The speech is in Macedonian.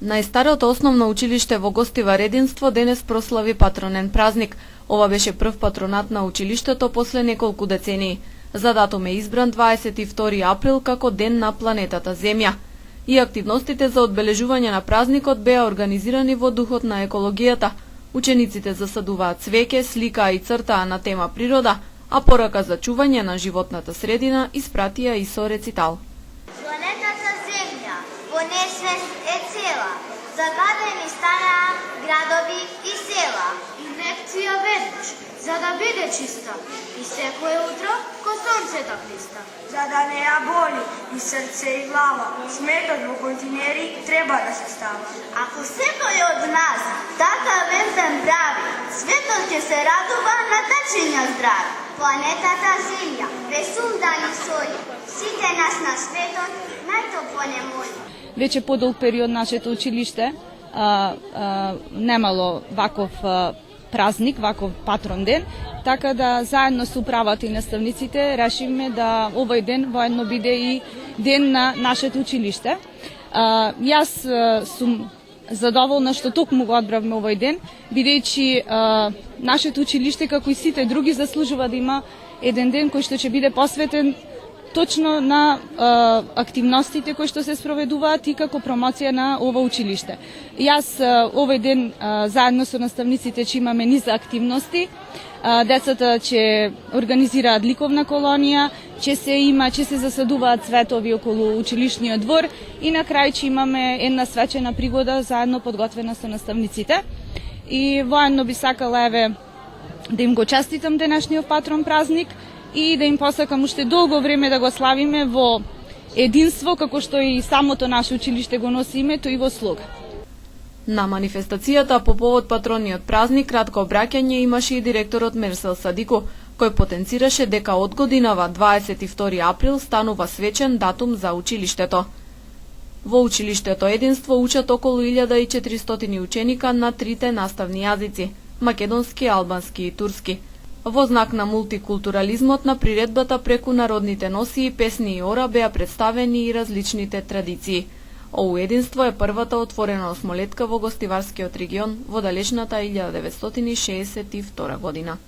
Најстарото основно училиште во Гостивар единство денес прослави патронен празник. Ова беше прв патронат на училиштето после неколку децении. За датум е избран 22 април како Ден на планетата Земја. И активностите за одбележување на празникот беа организирани во духот на екологијата. Учениците засадуваат цвеќе, сликаа и цртаа на тема природа, а порака за чување на животната средина испратија и со рецитал. Планетата Земја во несвест е цела, загадени стараа градови и села. Инекција веднаш, за да биде чиста, и секое утро ко сонцето блиста. За да не ја боли и срце и глава, сметот во континери треба да се става. Ако секој од нас така везен прави, светот ќе се радува на тачиња здрави. Планетата Земја, без сундани соли, сите нас на светот најтопло не моли. Веќе подолг период нашето училиште немало ваков празник, ваков патрон ден, така да заедно со управата и наставниците решиме да овој ден воедно биде и ден на нашето училиште. Јас сум задоволна што токму го одбравме овој ден, бидејќи нашето училиште, како и сите други, заслужува да има еден ден кој што ќе биде посветен точно на активностите кои што се спроведуваат и како промоција на ова училиште. Јас овој ден заедно со наставниците ќе имаме низ активности. Децата ќе организираат ликовна колонија, ќе се засадуваат цветови околу училишниот двор и на крај ќе имаме една свечена пригода заедно подготвена со наставниците. И воедно би сакала да им го честитам денешниот патрон празник и да им посакам уште долго време да го славиме во единство, како што и самото наше училиште го носи името, и во слога. На манифестацијата по повод патронниот празник кратко обраќање имаше и директорот Мерсел Садико, кој потенцираше дека од годинава 22 април станува свечен датум за училиштето. Во училиштето единство учат околу 1400 ученика на трите наставни јазици – македонски, албански и турски. Во знак на мултикултурализмот на приредбата преку народните носии, песни и ора беа представени и различните традиции. Ово единство е првата отворена осмолетка во Гостиварскиот регион во далечната 1962 година.